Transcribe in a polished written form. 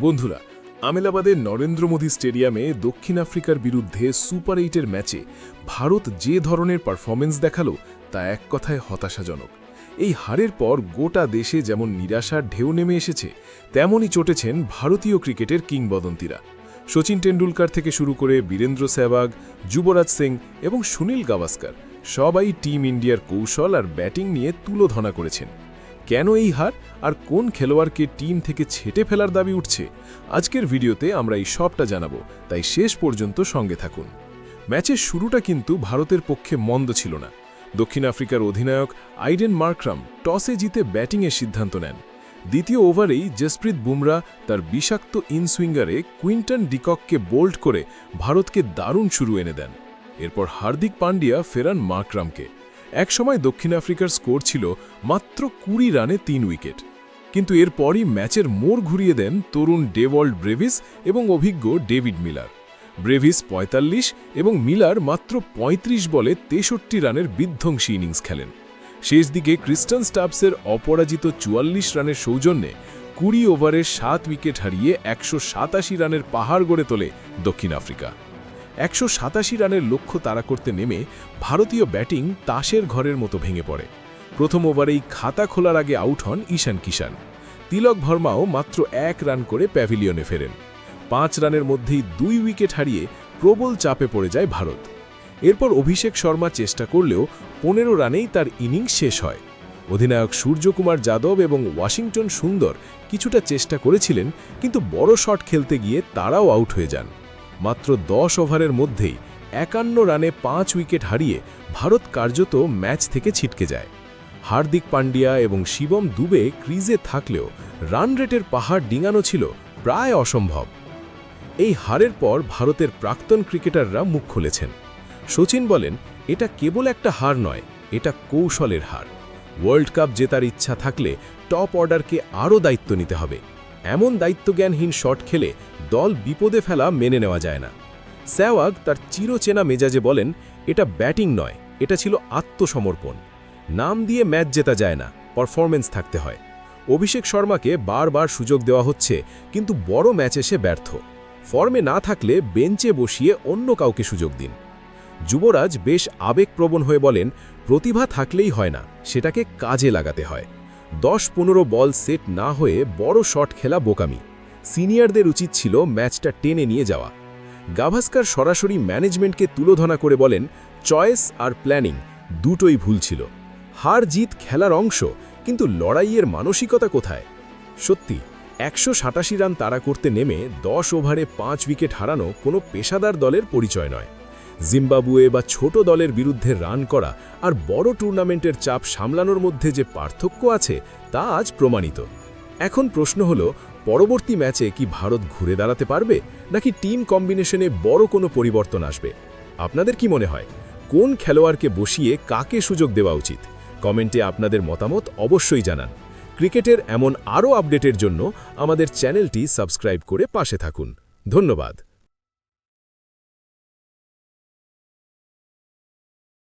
বন্ধুরা, আমেলাবাদের নরেন্দ্র মোদী স্টেডিয়ামে দক্ষিণ আফ্রিকার বিরুদ্ধে সুপার 8-এর ম্যাচে ভারত যে ধরনের পারফরমেন্স দেখালো তা এক কথায় হতাশাজনক। এই হারের পর গোটা দেশে যেমন নিরাশার ঢেউ নেমে এসেছে, তেমনই চটেছেন ভারতীয় ক্রিকেটের কিংবদন্তিরা। শচীন টেন্ডুলকার থেকে শুরু করে বীরেন্দ্র সেহবাগ, যুবরাজ সিং এবং সুনীল গাভাস্কর সবাই টিম ইন্ডিয়ার কৌশল আর ব্যাটিং নিয়ে তুলোধনা করেছেন। কেন এই হার আর কোন খেলোয়াড়কে টিম থেকে ছেঁটে ফেলার দাবি উঠছে, আজকের ভিডিওতে আমরা এই সবটা জানাবো, তাই শেষ পর্যন্ত সঙ্গে থাকুন। ম্যাচের শুরুটা কিন্তু ভারতের পক্ষে মন্দ ছিল না। দক্ষিণ আফ্রিকার অধিনায়ক আইডেন মার্করাম টসে জিতে ব্যাটিংয়ের সিদ্ধান্ত নেন। দ্বিতীয় ওভারেই জসপ্রীত বুমরা তার বিষাক্ত ইনসুইঙ্গারে কুইন্টন ডিকককে বোল্ড করে ভারতকে দারুণ শুরু এনে দেন। এরপর হার্দিক পান্ডিয়া ফেরান মার্করামকে। একসময় দক্ষিণ আফ্রিকার স্কোর ছিল মাত্র 20 রানে 3 উইকেট, কিন্তু এরপরই ম্যাচের মোড় ঘুরিয়ে দেন তরুণ ডেভল্ট ব্রেভিস এবং অভিজ্ঞ ডেভিড মিলার। ব্রেভিস 45 এবং মিলার মাত্র 35 বলে 63 রানের বিধ্বংসী ইনিংস খেলেন। শেষ দিকে ক্রিস্টান স্টাবসের অপরাজিত 44 রানের সৌজন্যে 20 ওভারে 7 উইকেট হারিয়ে 187 রানের পাহাড় গড়ে তোলে দক্ষিণ আফ্রিকা। 187 রানের লক্ষ্য তাড়া করতে নেমে ভারতীয় ব্যাটিং তাসের ঘরের মতো ভেঙে পড়ে। প্রথম ওভারেই খাতা খোলার আগে আউট হন ঈশান কিষান। তিলক ভার্মাও মাত্র 1 রান করে প্যাভিলিয়নে ফেরেন। 5 রানের মধ্যেই 2 উইকেট হারিয়ে প্রবল চাপে পড়ে যায় ভারত। এরপর অভিষেক শর্মা চেষ্টা করলেও 15 রানেই তার ইনিংস শেষ হয়। অধিনায়ক সূর্যকুমার যাদব এবং ওয়াশিংটন সুন্দর কিছুটা চেষ্টা করেছিলেন, কিন্তু বড় শট খেলতে গিয়ে তারাও আউট হয়ে যান। মাত্র 10 ওভারের মধ্যেই 51 রানে 5 উইকেট হারিয়ে ভারত কার্যত ম্যাচ থেকে ছিটকে যায়। হার্দিক পান্ডিয়া এবং শিবম দুবে ক্রিজে থাকলেও রান রেটের পাহাড় ডিঙানো ছিল প্রায় অসম্ভব। এই হারের পর ভারতের প্রাক্তন ক্রিকেটাররা মুখ খুলেছেন। শচীন বলেন, এটা কেবল একটা হার নয়, এটা কৌশলের হার। ওয়ার্ল্ড কাপ জেতার ইচ্ছা থাকলে টপ অর্ডারকে আরও দায়িত্ব নিতে হবে। এমন দায়িত্বজ্ঞানহীন শট খেলে দল বিপদে ফেলা মেনে নেওয়া যায় না। সেহবাগ তার চিরচেনা মেজাজে বলেন, এটা ব্যাটিং নয়, এটা ছিল আত্মসমর্পণ। নাম দিয়ে ম্যাচ জেতা যায় না, পারফরমেন্স থাকতে হয়। অভিষেক শর্মাকে বারবার সুযোগ দেওয়া হচ্ছে, কিন্তু বড় ম্যাচে সে ব্যর্থ। ফর্মে না থাকলে বেঞ্চে বসিয়ে অন্য কাউকে সুযোগ দিন। যুবরাজ বেশ আবেগপ্রবণ হয়ে বলেন, প্রতিভা থাকলেই হয় না, সেটাকে কাজে লাগাতে হয়। 10-15 বল সেট না হয়ে বড় শট খেলা বোকামি। সিনিয়রদের উচিত ছিল ম্যাচটা টেনে নিয়ে যাওয়া। গাভাস্কর সরাসরি ম্যানেজমেন্টকে তুলোধনা করে বলেন, চয়েস আর প্ল্যানিং দুটোই ভুল ছিল। হার জিত খেলার অংশ, কিন্তু লড়াইয়ের মানসিকতা কোথায়? সত্যি 187 রান তাড়া করতে নেমে 10 ওভারে 5 উইকেট হারানো কোনো পেশাদার দলের পরিচয় নয়। জিম্বাবুয়ে বা ছোট দলের বিরুদ্ধে রান করা আর বড় টুর্নামেন্টের চাপ সামলানোর মধ্যে যে পার্থক্য আছে তা আজ প্রমাণিত। এখন প্রশ্ন হলো, পরবর্তী ম্যাচে কি ভারত ঘুরে দাঁড়াতে পারবে, নাকি টিম কম্বিনেশনে বড় কোনো পরিবর্তন আসবে? আপনাদের কি মনে হয়, কোন খেলোয়াড়কে বসিয়ে কাকে সুযোগ দেওয়া উচিত? কমেন্টে আপনাদের মতামত অবশ্যই জানান। ক্রিকেটের এমন আরও আপডেটের জন্য আমাদের চ্যানেলটি সাবস্ক্রাইব করে পাশে থাকুন। ধন্যবাদ।